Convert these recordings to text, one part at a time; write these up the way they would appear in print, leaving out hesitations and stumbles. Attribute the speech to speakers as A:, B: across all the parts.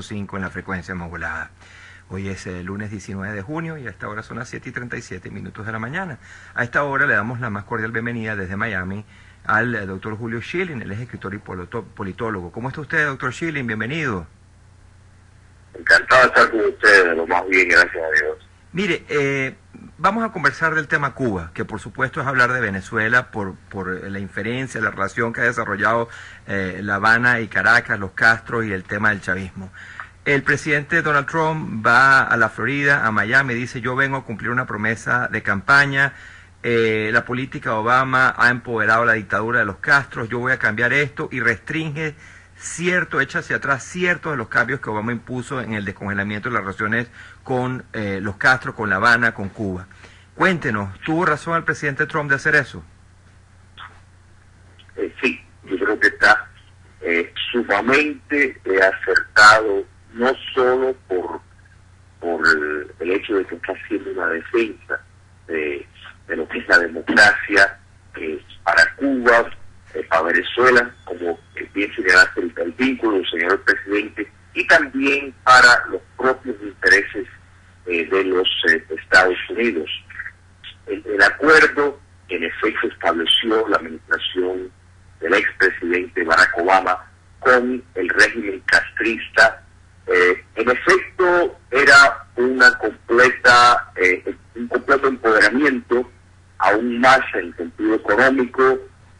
A: 100.5 en la frecuencia modulada. Hoy es el lunes 19 de junio y a esta hora son las 7:37 de la mañana. A esta hora le damos la más cordial bienvenida desde Miami al doctor Julio Schilling. Él es escritor y politólogo. ¿Cómo está usted, doctor Schilling? Bienvenido.
B: Encantado de estar con ustedes, lo más bien, gracias a Dios.
A: Mire, vamos a conversar del tema Cuba, que por supuesto es hablar de Venezuela por la inferencia, la relación que ha desarrollado La Habana y Caracas, los Castro y el tema del chavismo. El presidente Donald Trump va a la Florida, a Miami, dice: yo vengo a cumplir una promesa de campaña, la política de Obama ha empoderado la dictadura de los Castros, yo voy a cambiar esto, y restringe echa hacia atrás ciertos de los cambios que Obama impuso en el descongelamiento de las relaciones con los Castro, con La Habana, con Cuba. Cuéntenos, ¿tuvo razón el presidente Trump de hacer eso?
B: Sí, yo creo que está sumamente acertado, no solo por el hecho de que está haciendo una defensa de lo que es la democracia para Cuba, para Venezuela, como bien señalaste el vínculo del señor presidente, y también para los propios intereses de los Estados Unidos. El acuerdo, en efecto, estableció la administración del expresidente Barack Obama con el régimen castrista. En efecto, era un completo empoderamiento, aún más en el sentido económico,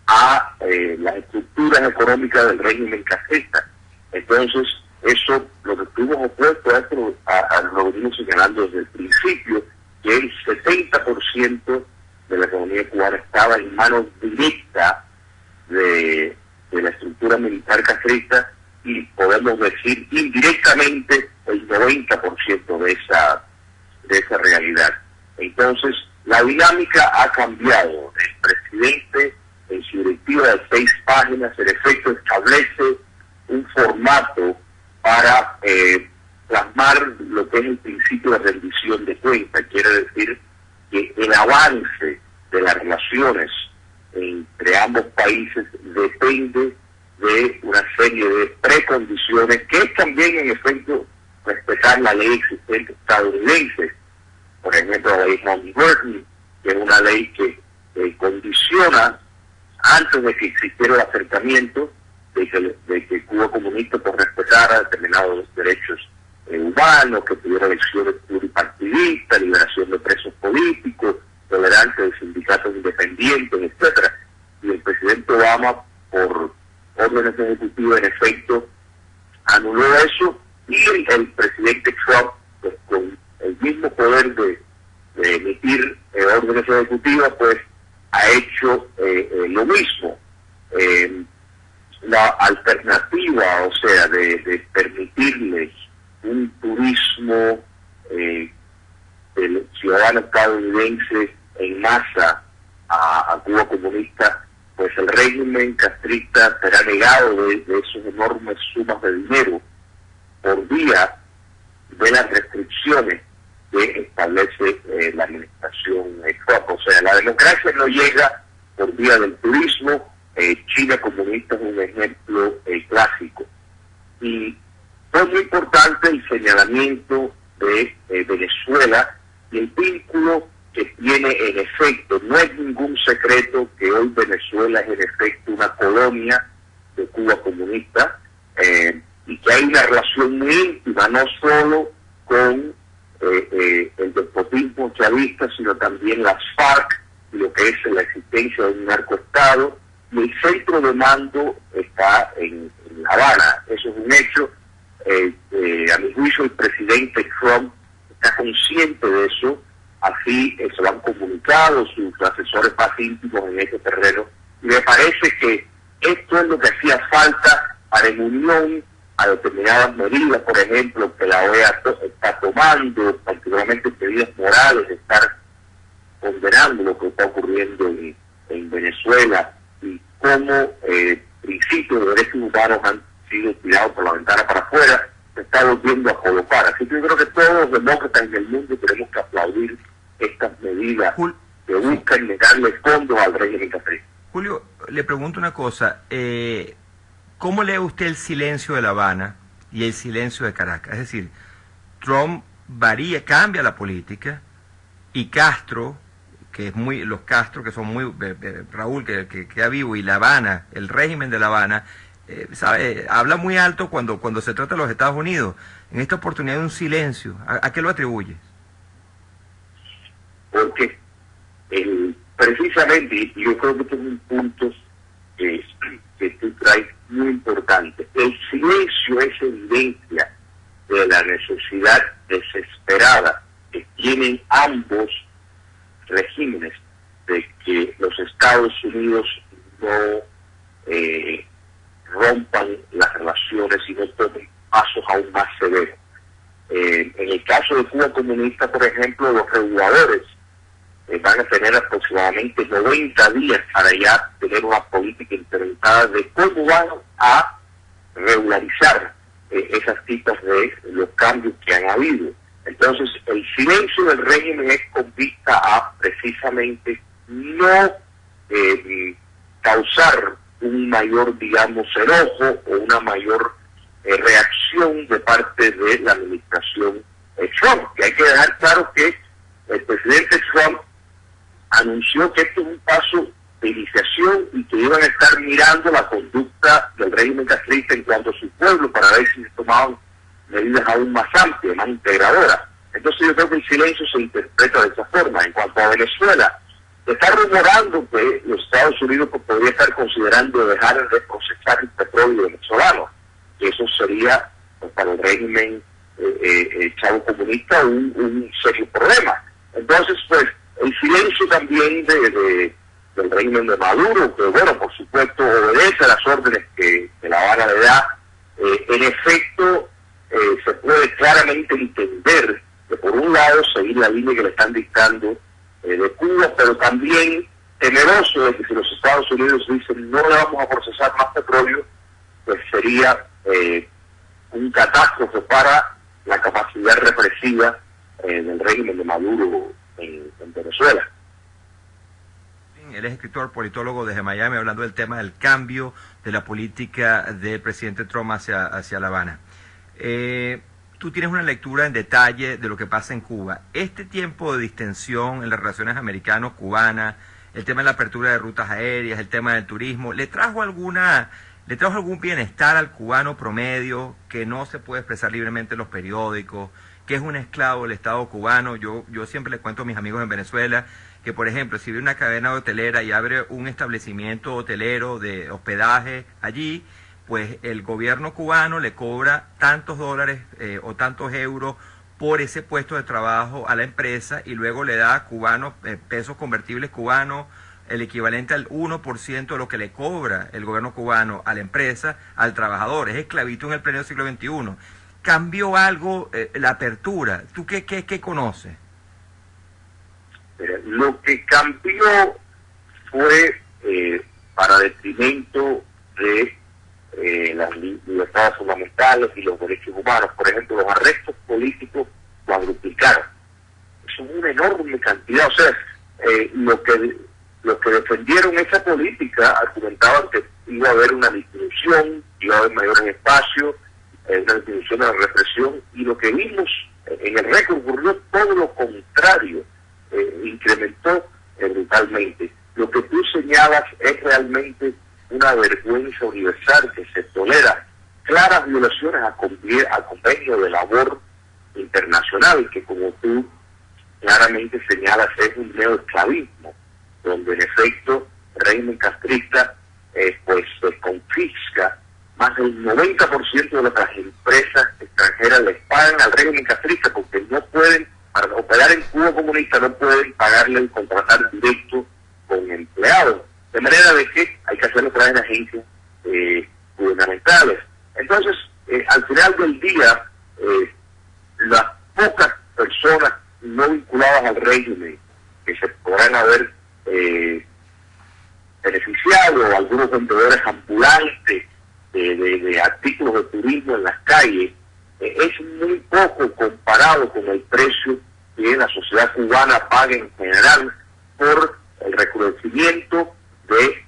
B: a las estructuras económicas del régimen castrista. Entonces, eso, lo que estuvimos opuestos a lo que venimos señalando desde el principio, que el 70% de la economía cubana estaba en manos directas de la estructura militar castrista, y podemos decir indirectamente el 90% de esa realidad. Entonces, la dinámica ha cambiado. El presidente, en su directiva de 6 páginas, en efecto establece un formato para plasmar lo que es el principio de rendición de cuentas. Quiere decir que el avance de las relaciones entre ambos países depende de una serie de precondiciones, que es también, en efecto, respetar la ley existente estadounidense. Por ejemplo, la ley Monty-Burton, que es una ley que condiciona, antes de que existiera el acercamiento, de que Cuba comunista pues respetara determinados derechos humanos, que tuviera elecciones pluripartidistas, liberación de presos políticos, tolerancia de sindicatos independientes, etcétera. Y el presidente Obama, por órdenes ejecutivas, en efecto, anuló eso, y el presidente Trump, pues, con el mismo poder de emitir órdenes ejecutivas, pues ha hecho lo mismo. La alternativa, o sea, de permitirles un turismo del ciudadano estadounidense en masa a Cuba comunista, pues el régimen castrista será negado de esas enormes sumas de dinero por vía de las restricciones que establece la administración Trump. O sea, la democracia no llega por vía del turismo. China comunista es un ejemplo clásico. Y fue muy importante el señalamiento de Venezuela y el vínculo que tiene, en efecto. No es ningún secreto que hoy Venezuela es en efecto una colonia de Cuba comunista, y que hay una relación muy íntima, no solo con el despotismo chavista, sino también las FARC, y lo que es la existencia de un narcoestado, y el centro de mando está en La Habana. Eso es un hecho. A mi juicio, el presidente Trump está consciente de eso. Así se lo han comunicado sus asesores más íntimos en ese terreno, y me parece que esto es lo que hacía falta para, en unión a determinadas medidas, por ejemplo, que la OEA está tomando, particularmente medidas morales, de estar condenando lo que está ocurriendo en Venezuela, y cómo principios de derechos humanos han sido tirados por la ventana para afuera, se está volviendo a colocar. Así que yo creo que todos los demócratas en el mundo tenemos que aplaudir estas medidas que buscan negarle fondos al régimen castrista.
A: Julio, le pregunto una cosa. ¿Cómo lee usted el silencio de La Habana y el silencio de Caracas. Es decir, Trump cambia la política, y Castro, los Castro, que son muy, Raúl, que queda vivo, y La Habana, el régimen de La Habana, habla muy alto cuando se trata de los Estados Unidos. En esta oportunidad un silencio. ¿A qué lo atribuyes?
B: Porque precisamente, yo creo que este es un punto que tú traes muy importante. El silencio es evidencia de la necesidad desesperada que tienen ambos regímenes de que los Estados Unidos no rompan las relaciones y no tomen pasos aún más severos. En el caso de Cuba comunista, por ejemplo, los reguladores van a tener aproximadamente 90 días para ya tener una política implementada de cómo van a regularizar esas citas de los cambios que han habido. Entonces, el silencio del régimen es con vista a precisamente no causar un mayor, digamos, enojo o una mayor reacción de parte de la administración Trump. Que hay que dejar claro que el presidente Trump anunció que esto es un paso de iniciación y que iban a estar mirando la conducta del régimen castrista en cuanto a su pueblo para ver si se tomaban medidas aún más amplias, más integradoras. Entonces yo creo que el silencio se interpreta de esa forma. En cuanto a Venezuela, se está rumorando que los Estados Unidos podría estar considerando dejar de procesar el petróleo venezolano, que eso sería para el régimen chavo comunista un serio problema. Entonces, pues, el silencio también del régimen de Maduro, que bueno, por supuesto obedece a las órdenes que La Habana le da, en efecto se puede claramente entender que por un lado seguir la línea que le están dictando de Cuba, pero también temeroso de que si los Estados Unidos dicen no le vamos a procesar más petróleo, pues sería un catástrofe para la capacidad represiva del régimen de Maduro en Venezuela.
A: Él es escritor, politólogo desde Miami, hablando del tema del cambio de la política del presidente Trump hacia La Habana. Tú tienes una lectura en detalle de lo que pasa en Cuba. Este tiempo de distensión en las relaciones americano-cubanas, el tema de la apertura de rutas aéreas, el tema del turismo, ¿le trajo algún bienestar al cubano promedio que no se puede expresar libremente en los periódicos, que es un esclavo del Estado cubano? Yo siempre le cuento a mis amigos en Venezuela que, por ejemplo, si ve una cadena hotelera y abre un establecimiento hotelero de hospedaje allí, pues el gobierno cubano le cobra tantos dólares o tantos euros por ese puesto de trabajo a la empresa y luego le da a cubanos, pesos convertibles cubanos, el equivalente al 1% de lo que le cobra el gobierno cubano a la empresa, al trabajador. Es esclavitud en el pleno siglo XXI. ¿Cambió algo la apertura? ¿Tú qué conoces?
B: Lo que cambió fue para detrimento de las libertades fundamentales y los derechos humanos. Por ejemplo, los arrestos políticos cuadruplicaron. Son una enorme cantidad. O sea, los que defendieron esa política argumentaban que iba a haber una disminución, iba a haber mayores espacios, una disminución de la represión, y lo que vimos en el récord ocurrió todo lo contrario, incrementó brutalmente. Lo que tú señalas es realmente una vergüenza universal que se tolera claras violaciones a convenio de labor internacional, que como tú claramente señalas es un neoesclavismo, donde en efecto el régimen castrista pues se confisca más del 90% de lo que las empresas extranjeras les pagan al régimen castrista, porque no pueden, para operar en Cuba comunista, no pueden pagarle el contratar directo con empleados, de manera de que hay que hacerlo a través de agencias gubernamentales. Entonces, al final del día, las pocas personas no vinculadas al régimen que se podrán haber beneficiado, o algunos vendedores ambulantes de artículos de turismo en las calles, es muy poco comparado con el precio que la sociedad cubana paga en general por el recrudecimiento de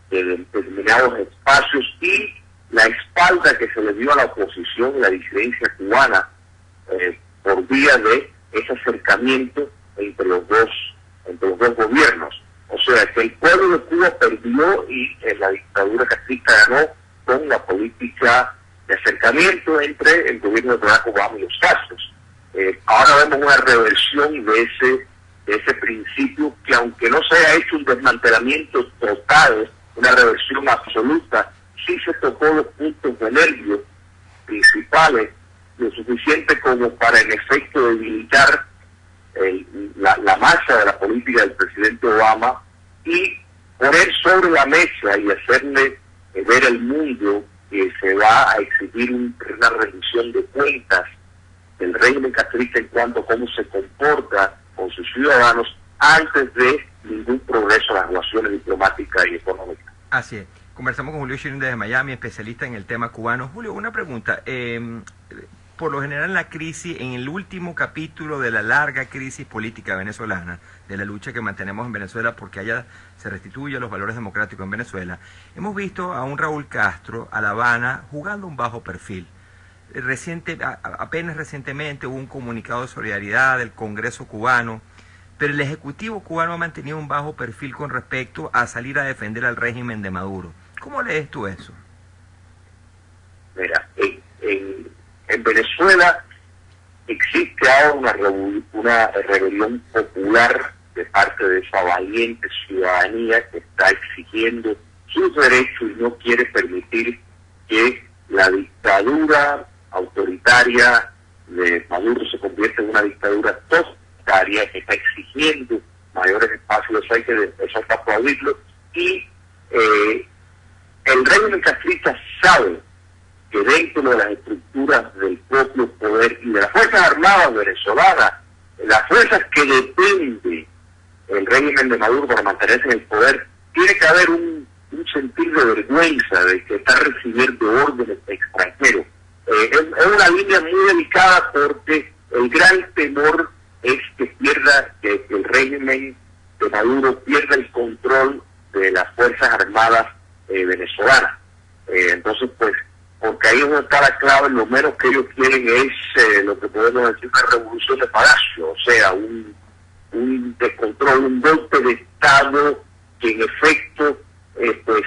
B: determinados espacios y la espalda que se le dio a la oposición y la disidencia cubana por vía de ese acercamiento entre los dos gobiernos. O sea, que el pueblo de Cuba perdió y la dictadura castrista ganó con la política de acercamiento entre el gobierno de Barack Obama y los Castros. Ahora vemos una reversión de ese principio que, aunque no se haya hecho un desmantelamiento total, una reversión absoluta, sí se tocó los puntos de nervio principales, lo suficiente como para en efecto debilitar la masa de la política del presidente Obama y poner sobre la mesa y hacerle ver al mundo que se va a exigir una rendición de cuentas del régimen castrista en cuanto a cómo se comporta con sus ciudadanos antes de ningún progreso en las relaciones diplomáticas y económicas.
A: Así es. Conversamos con Julio Schilling desde Miami, especialista en el tema cubano. Julio, una pregunta. Por lo general, la crisis, en el último capítulo de la larga crisis política venezolana, de la lucha que mantenemos en Venezuela porque allá se restituyen los valores democráticos en Venezuela, hemos visto a un Raúl Castro, a La Habana, jugando un bajo perfil. Apenas recientemente hubo un comunicado de solidaridad del Congreso cubano, pero el Ejecutivo cubano ha mantenido un bajo perfil con respecto a salir a defender al régimen de Maduro. ¿Cómo lees tú eso?
B: Mira, en Venezuela existe ahora una rebelión popular de parte de esa valiente ciudadanía que está exigiendo sus derechos y no quiere permitir que la dictadura autoritaria de Maduro se convierta en una dictadura totalitaria que está exigiendo mayores espacios. Eso hay que aplaudirlo. Y el régimen castrista sabe que dentro de las estructuras del propio poder y de las Fuerzas Armadas venezolanas, las fuerzas que depende el régimen de Maduro para mantenerse en el poder, tiene que haber un sentir de vergüenza de que está recibiendo órdenes extranjeros. Es una línea muy delicada porque el gran temor es que el régimen de Maduro pierda el control de las Fuerzas Armadas venezolanas. Entonces, pues, porque ahí es donde está la clave, lo menos que ellos quieren es lo que podemos decir una revolución de palacio, o sea, un descontrol, un golpe de Estado que en efecto pues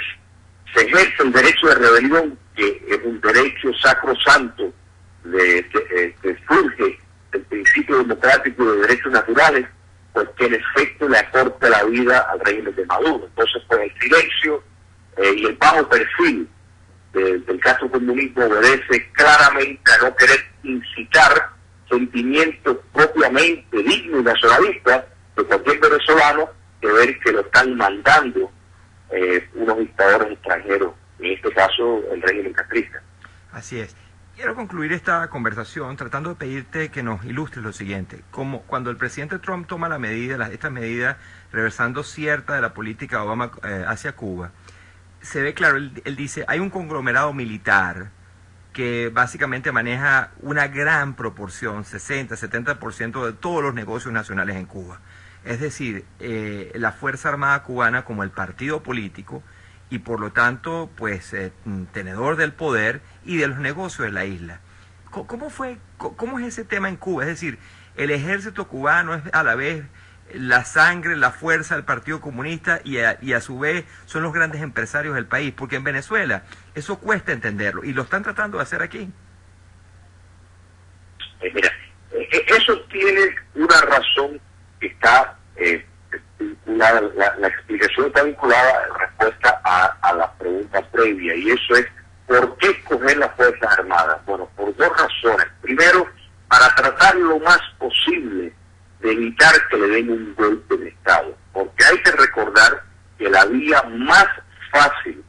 B: se ejerce el derecho de rebelión, que es un derecho sacrosanto que surge del principio democrático de derechos naturales, pues que en efecto le acorta la vida al régimen de Maduro. Entonces, pues el silencio y el bajo perfil del caso comunismo obedece claramente a no querer incitar sentimientos propiamente dignos y nacionalistas de cualquier venezolano, de ver que lo están mandando unos dictadores extranjeros, en este caso el régimen castrista.
A: Así es. Quiero concluir esta conversación tratando de pedirte que nos ilustres lo siguiente. Como cuando el presidente Trump toma esta medida reversando cierta de la política de Obama hacia Cuba, se ve claro, él dice, hay un conglomerado militar que básicamente maneja una gran proporción, 60-70% de todos los negocios nacionales en Cuba. Es decir, la Fuerza Armada Cubana como el partido político y por lo tanto, pues, tenedor del poder y de los negocios de la isla. ¿Cómo es ese tema en Cuba? Es decir, el ejército cubano es a la vez la sangre, la fuerza del Partido Comunista y a su vez son los grandes empresarios del país, porque en Venezuela eso cuesta entenderlo y lo están tratando de hacer aquí.
B: Mira, eso tiene una razón que está vinculada, la explicación está vinculada en respuesta a la pregunta previa, y eso es ¿por qué escoger las Fuerzas Armadas? Bueno, por dos razones. Primero, para tratar lo más posible de evitar que le den un golpe de Estado, porque hay que recordar que la vía más fácil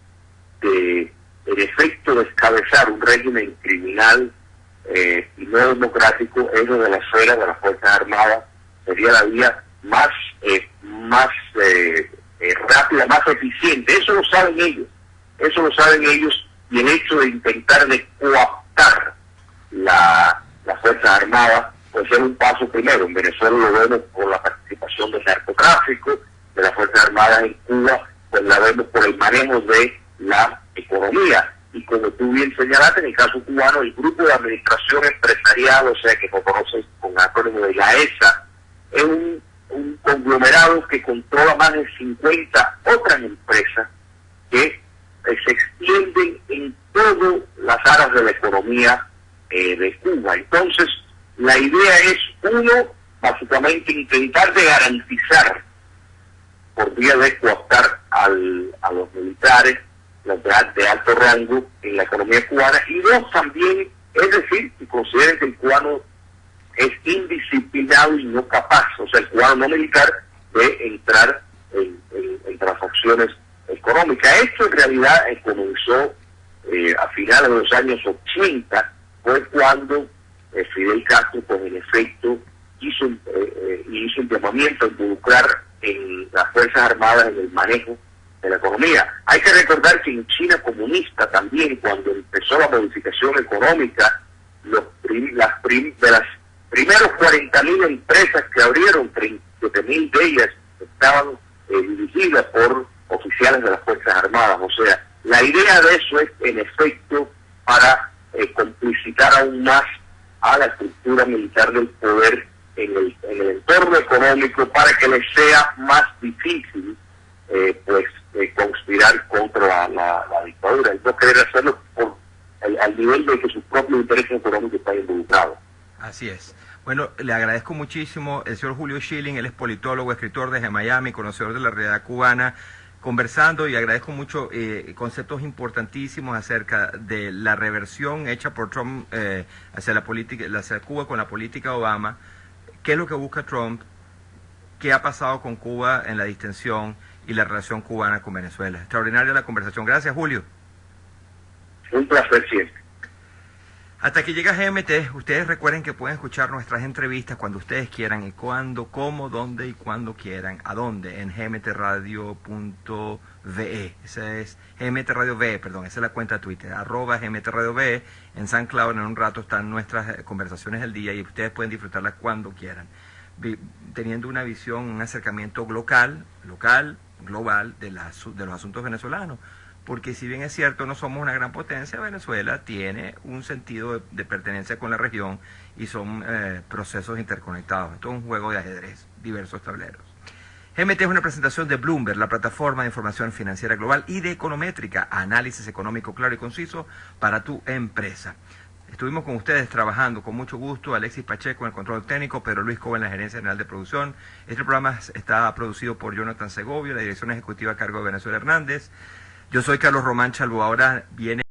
B: de, en efecto, descabezar un régimen criminal y no democrático es lo de la esfera de las Fuerzas Armadas. Sería la vía más rápida, más eficiente. Eso lo saben ellos, y el hecho de intentar de coaptar las Fuerzas Armadas pues es un paso primero. En Venezuela lo vemos por la participación del narcotráfico, de las Fuerzas Armadas. En Cuba pues la vemos por el manejo de la economía, y como tú bien señalaste, en el caso cubano, el Grupo de Administración Empresarial, o sea, que se conoce con acrónimo de la ESA, es un conglomerado que controla más de 50 otras empresas que se extienden en todas las áreas de la economía de Cuba. Entonces, la idea es, uno, básicamente intentar de garantizar, por vía de cooptar a los militares de alto rango en la economía cubana, y dos, también, es decir, que consideren que el cubano es indisciplinado y no capaz, o sea, el cubano no militar, de entrar en transacciones económicas. Esto en realidad comenzó a finales de los años 80, fue cuando Fidel Castro, pues en efecto, hizo un llamamiento a involucrar en las Fuerzas Armadas en el manejo de la economía. Hay que recordar que en China comunista también, cuando empezó la modificación económica, de las primeros 40.000 empresas que abrieron, 37.000 de ellas estaban dirigidas por oficiales de las Fuerzas Armadas. O sea, la idea de eso es, en efecto, para complicitar aún más a la estructura militar del poder en el entorno económico, para que les sea más difícil conspirar contra la dictadura, y no querer hacerlo al nivel de que sus propios intereses económicos están involucrados.
A: Así es. Bueno, le agradezco muchísimo el señor Julio Schilling, él es politólogo, escritor desde Miami, conocedor de la realidad cubana, conversando, y agradezco mucho conceptos importantísimos acerca de la reversión hecha por Trump hacia Cuba con la política de Obama, qué es lo que busca Trump, qué ha pasado con Cuba en la distensión y la relación cubana con Venezuela. Extraordinaria la conversación. Gracias, Julio.
B: Un placer siempre.
A: Hasta que llega GMT, ustedes recuerden que pueden escuchar nuestras entrevistas cuando ustedes quieran, y cuándo, cómo, dónde y cuándo quieran. ¿A dónde? En gmtradio.ve. Esa es gmtradio.ve, perdón, esa es la cuenta de Twitter, @gmtradio.ve. En SoundCloud en un rato están nuestras conversaciones del día y ustedes pueden disfrutarlas cuando quieran, teniendo una visión, un acercamiento global, de los asuntos venezolanos. Porque si bien es cierto, no somos una gran potencia, Venezuela tiene un sentido de pertenencia con la región y son procesos interconectados. Esto es un juego de ajedrez, diversos tableros. GMT es una presentación de Bloomberg, la plataforma de información financiera global, y de Econométrica, análisis económico claro y conciso para tu empresa. Estuvimos con ustedes trabajando con mucho gusto, Alexis Pacheco en el control técnico, Pedro Luis Cobo en la gerencia general de producción. Este programa está producido por Jonathan Segovia, la dirección ejecutiva a cargo de Venezuela Hernández. Yo soy Carlos Román Chalbo. Ahora viene